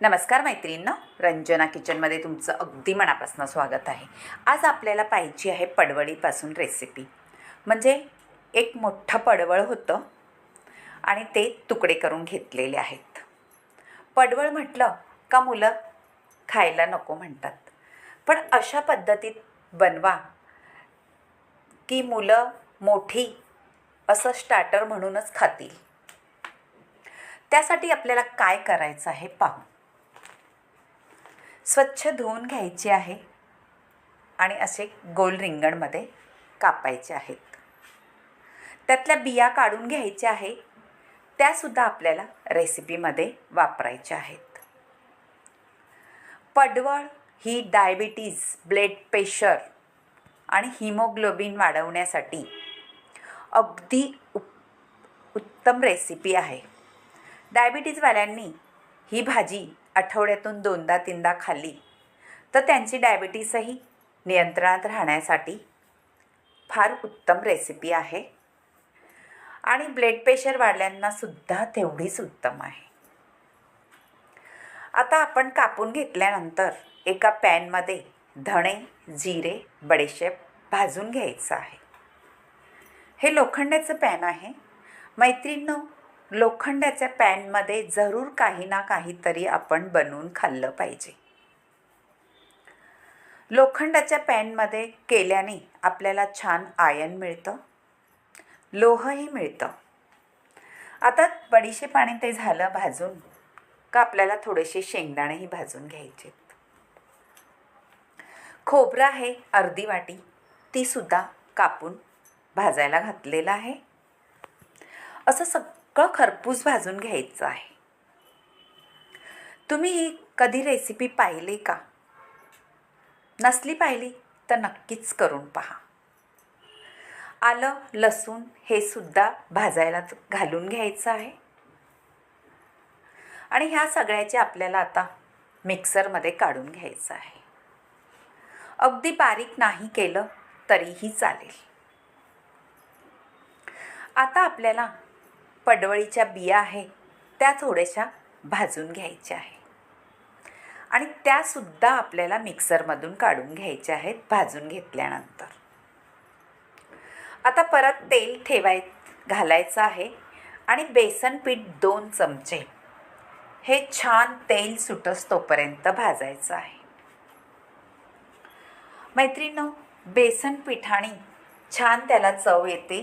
नमस्कार मैत्रिणींनो, रंजना किचनमध्ये तुमचं अगदी मनापासून स्वागत आहे. आज आपल्याला पाहिजे आहे पडवळीपासून रेसिपी. म्हणजे एक मोठं पडवळ होतं आणि ते तुकडे करून घेतलेले आहेत. पडवळ म्हटलं का मुलं खायला नको म्हणतात, पण अशा पद्धतीत बनवा की मुलं मोठी असं स्टार्टर म्हणूनच खातील. त्यासाठी आपल्याला काय करायचं आहे पाहू. स्वच्छ धुवून घ्यायचे आहे आणि असे गोल रिंगणमध्ये कापायचे आहेत. त्यातल्या बिया काढून घ्यायच्या आहे, त्यासुद्धा आपल्याला रेसिपीमध्ये वापरायच्या आहेत. पडवळ ही डायबिटीज, ब्लड प्रेशर आणि हिमोग्लोबिन वाढवण्यासाठी अगदी उत्तम रेसिपी आहे. डायबिटीजवाल्यांनी ही भाजी आठवड्यातून 2-3दा खाल्ली तर त्यांची डायबिटीसही नियंत्रणात राहण्यासाठी फार उत्तम रेसिपी आहे आणि ब्लड प्रेशर वाढल्यांनासुद्धा तेवढीच उत्तम आहे. आता आपण कापून घेतल्यानंतर एका पॅनमध्ये धणे, जिरे, बडीशेप भाजून घ्यायचं आहे. हे लोखंडाचं पॅन आहे. मैत्रिणींनो, लोखंडाच्या पॅनमध्ये जरूर काही ना काहीतरी आपण बनवून खाल्लं पाहिजे. लोखंडाच्या पॅनमध्ये केल्याने आपल्याला छान आयर्न मिळतं, लोहही मिळतं. आता बडीशेप आणि ते झालं भाजून का आपल्याला थोडेसे शेंगदाणेही भाजून घ्यायचे. खोबरं आहे अर्धी वाटी, ती सुद्धा कापून भाजायला घातलेलं आहे. असं सगळं खरपूस भाजून घ्यायचं आहे. तुम्ही ही कधी रेसिपी पाहिली का? नसली पाहिली तर नक्कीच करून पहा. आलं, लसूण हे सुद्धा भाजायला घालून घ्यायचं आहे आणि ह्या सगळ्याचे आपल्याला आता मिक्सरमध्ये काढून घ्यायचं आहे. अगदी बारीक नाही केलं तरीही चालेल. आता आपल्याला पडवळीच्या बिया आहे त्या थोड्याशा भाजून घ्यायच्या आहे आणि त्यासुद्धा आपल्याला मिक्सरमधून काढून घ्यायच्या आहेत भाजून घेतल्यानंतर. आता परत तेल घालायचं आहे आणि बेसन पीठ 2 चमचे हे छान तेल सुटस तोपर्यंत भाजायचं आहे. मैत्रिणींनो, बेसन पिठाने छान त्याला चव येते.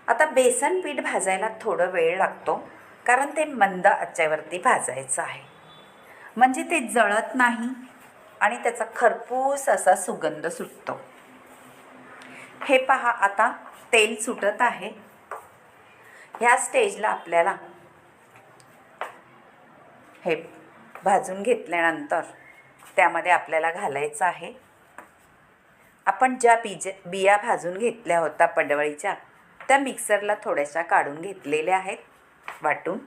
आता बेसन पीठ भाजायला थोडं वेळ लागतो, कारण ते मंद आचेवरती भाजायचं आहे, म्हणजे ते जळत नाही आणि त्याचा खरपूस असा सुगंध सुटतो. हे पहा, आता तेल सुटत आहे. ह्या स्टेजला आपल्याला हे भाजून घेतल्यानंतर त्यामध्ये आपल्याला घालायचं आहे आपण ज्या बिया भाजून घेतल्या होत्या पडवळीच्या, त्या मिक्सरला थोड्याशा काढून घेतलेल्या आहेत वाटून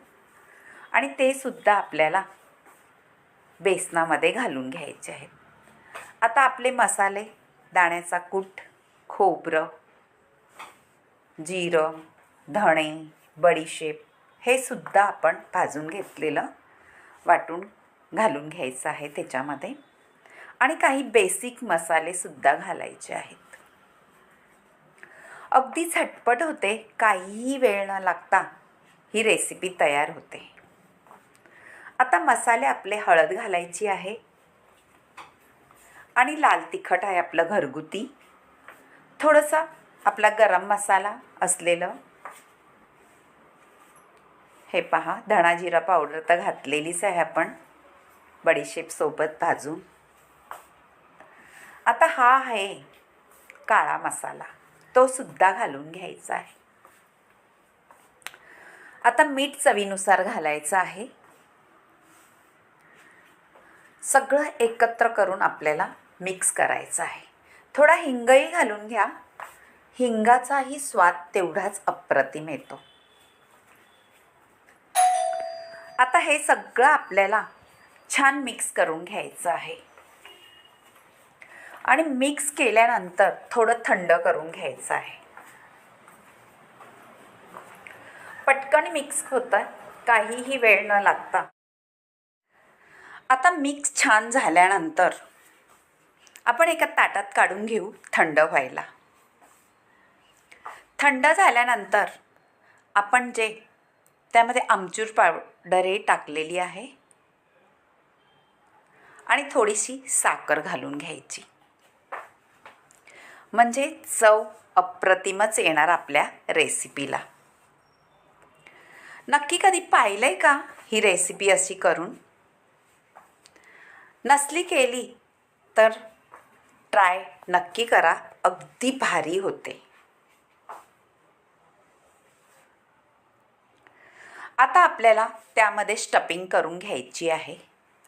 आणि ते सुद्धा आपल्याला बेसनामध्ये घालून घ्यायचे आहेत. आता आपले मसाले, दाण्याचा कूट, खोबरं, जिरं, धणे, बडीशेप हे सुद्धा आपण भाजून घेतलेलं वाटून घालून घ्यायचं आहे त्याच्यामध्ये आणि काही बेसिक मसाले सुद्धा घालायचे आहेत. अगदी झटपट होते, काहीही वेळ न लागता ही रेसिपी तयार होते. आता मसाले आपले हळद घालायची आहे आणि लाल तिखट आहे आपलं घरगुती, थोडंसं आपला गरम मसाला असलेलं. हे पहा, धणा जिरा पावडर तर घातलेलीच आहे आपण बडीशेपसोबत भाजून. आता हा आहे काळा मसाला, तो सुद्धा घालून घ्यायचा आहे. आता मीठ चवीनुसार घालायचं आहे. सगळं एकत्र करून आपल्याला मिक्स करायचं आहे. थोडा हिंगही घालून घ्या, हिंगाचाही स्वाद तेवढाच अप्रतिम येतो. आता हे सगळं आपल्याला छान मिक्स करून घ्यायचं आहे आणि मिक्स केल्यानंतर थोडं थंड करून घ्यायचं आहे. पटकन मिक्स होतं काहीही वेळ न लागता आता मिक्स छान झाल्यानंतर आपण एका ताटात काढून घेऊ थंड व्हायला. थंड झाल्यानंतर आपण जे त्यामध्ये आमचूर पावडर टाकलेली आहे आणि थोडीशी साखर घालून घ्यायची, म्हणजे चव अप्रतिमच येणार आपल्या रेसिपीला. नक्की कधी पाहिलंय का ही रेसिपी अशी करून? नसली केली तर ट्राय नक्की करा, अगदी भारी होते. आता आपल्याला त्यामध्ये स्टफिंग करून घ्यायची आहे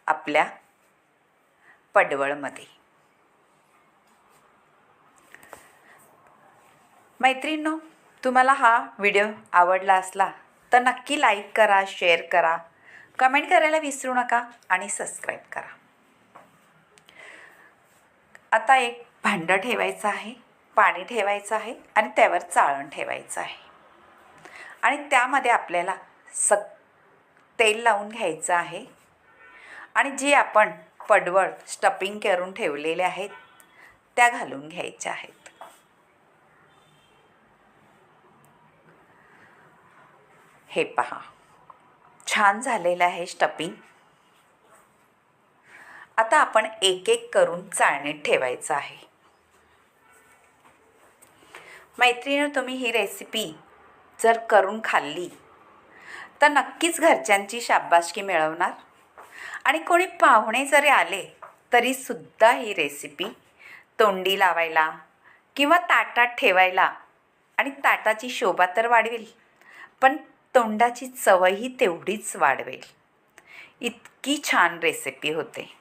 आपल्या पडवळमध्ये. मैत्रिणींनो, तुम्हाला हा व्हिडिओ आवडला असला तर नक्की लाईक करा, शेअर करा, कमेंट करायला विसरू नका आणि सबस्क्राईब करा. आता एक भांडं ठेवायचं आहे, पाणी ठेवायचं आहे आणि त्यावर चाळण ठेवायचं आहे आणि त्यामध्ये आपल्याला तेल लावून घ्यायचं आहे आणि जे आपण पडवळ स्टफिंग करून ठेवलेले आहेत त्या घालून घ्यायच्या आहेत. हे पहा, छान झालेलं आहे स्टफिंग. आता आपण एक एक करून चाळणीत ठेवायचं आहे. मैत्रिणी, तुम्ही ही रेसिपी जर करून खाल्ली तर नक्कीच घरच्यांची शाबासकी मिळवणार आणि कोणी पाहुणे जरी आले तरीसुद्धा ही रेसिपी तोंडी लावायला किंवा ताटात ठेवायला आणि ताटाची शोभा तर वाढवेल, पण तोंडाची चवही तेवढीच वाढवेल. इतकी छान रेसिपी होते.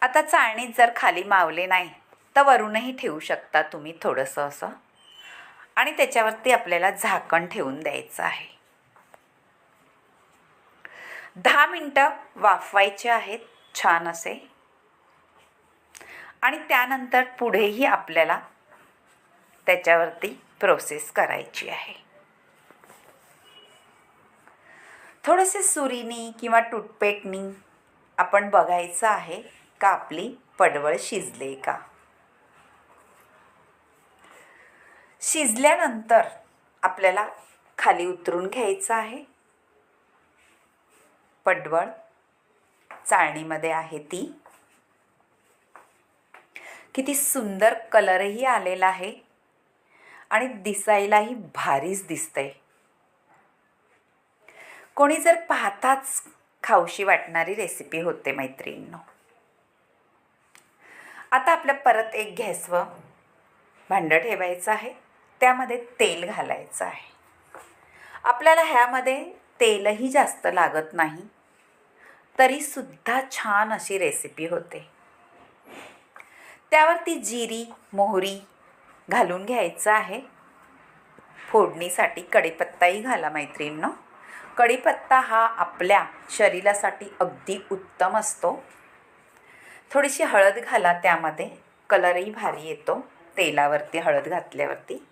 आता चाळणीत जर खाली मावले नाही तर वरूनही ठेवू शकता तुम्ही थोडंसं असं, आणि त्याच्यावरती आपल्याला झाकण ठेवून द्यायचं आहे. 10 मिनटं वाफवायचे आहेत छान असे, आणि त्यानंतर पुढेही आपल्याला त्याच्यावरती प्रोसेस करायची आहे. थोडेसे सुरीनी किंवा टूथपेकनी आपण बघायचं आहे का आपली पडवळ शिजले का. शिजल्यानंतर आपल्याला खाली उतरून घ्यायचं आहे. पडवळ चाळणीमध्ये आहे ती. किती सुंदर कलरही आलेला आहे आणि दिसायलाही भारीच दिसतंय. कोणी जर पाहताच खाऊशी वाटणारी रेसिपी होते मैत्रिणींनो. आता आपल्या परत एक गॅसवर भांडं ठेवायचं आहे, त्यामध्ये तेल घालायचं आहे. आपल्याला ह्यामध्ये तेलही जास्त लागत नाही, तरीसुद्धा छान अशी रेसिपी होते. त्यावरती जिरी मोहरी घालून घ्यायचं आहे. फोडणीसाठी कढीपत्ताही घाला मैत्रिणींनो. कढीपत्ता हा आपल्या शरीरासाठी अगदी उत्तम असतो. थोडीशी हळद घाला, त्यामध्ये कलरही भारी येतो तेलावरती हळद घातल्यावरती.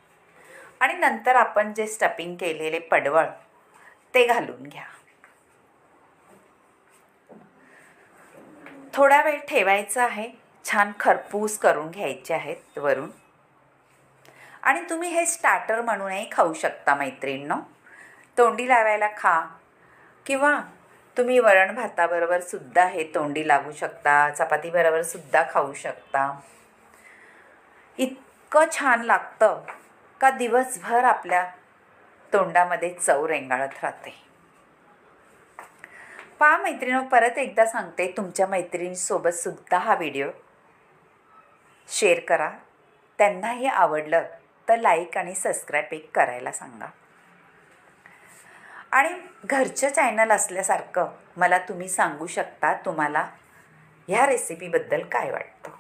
आणि नंतर आपण जे स्टफिंग केलेले पडवळ ते घालून घ्या. थोडा वेळ ठेवायचं आहे. छान खरपूस करून घ्यायचे आहेत वरून. आणि तुम्ही हे स्टार्टर म्हणूनही खाऊ शकता मैत्रिणींनो. तोंडी लावायला खा, किंवा तुम्ही वरण भाताबरोबर सुद्धा हे तोंडी लावू शकता, चपातीबरोबर सुद्धा खाऊ शकता. इतकं छान लागतं का दिवसभर आपल्या तोंडामध्ये चव रेंगाळत राहते. पहा मैत्रिणींनो, परत एकदा सांगते, तुमच्या मैत्रिणींसोबत सुद्धा हा व्हिडिओ शेअर करा. त्यांनाही आवडलं तर लाईक आणि सबस्क्राईब एक करायला सांगा. आणि घरचं चॅनल असल्यासारखं मला तुम्ही सांगू शकता तुम्हाला ह्या रेसिपीबद्दल काय वाटतं.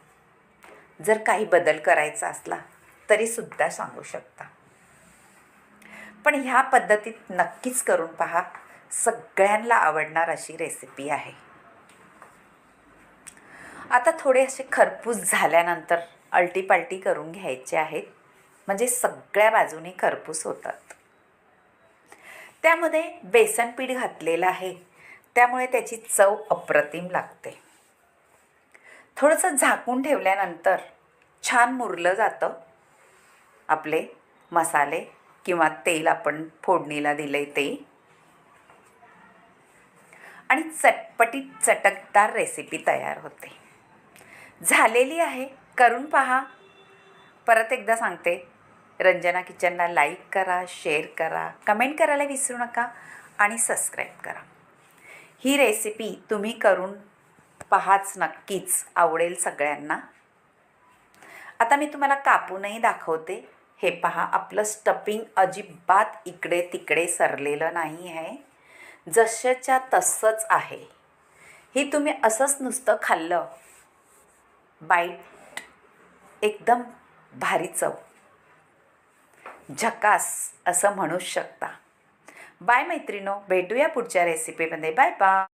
जर काही बदल करायचा असला तरीसुद्धा सांगू शकता. पण ह्या पद्धतीत नक्कीच करून पहा, सगळ्यांना आवडणार अशी रेसिपी आहे. आता थोडे असे खरपूस झाल्यानंतर अलटीपालटी करून घ्यायचे आहेत, म्हणजे सगळ्या बाजूने खरपूस होतात. त्यामध्ये बेसन पीठ घातलेलं आहे, त्यामुळे त्याची चव अप्रतिम लागते. थोडंसं झाकून ठेवल्यानंतर छान मुरलं जातं आपले मसाले किंवा तेल आपण फोडणीला दिले ते, आणि चटपटीत चटकदार रेसिपी तयार होते. झालेली आहे, करून पहा. परत एकदा सांगते, रंजना किचनला लाईक करा, शेअर करा, कमेंट करायला विसरू नका आणि सबस्क्राईब करा. ही रेसिपी तुम्ही करून पहाच, नक्कीच आवडेल सगळ्यांना. आता मी तुम्हाला कापूनही दाखवते. हे पहा, आपलं स्टफिंग अजिबात इकडे तिकडे सरलेलं नाही आहे, जसंच्या तसंच आहे. ही तुम्ही असंच नुसतं खाल्लं, बाईट एकदम भारी चव, झकास असं म्हणूच शकता. बाय मैत्रिणो, भेटूया पुढच्या रेसिपीमध्ये. Bye bye.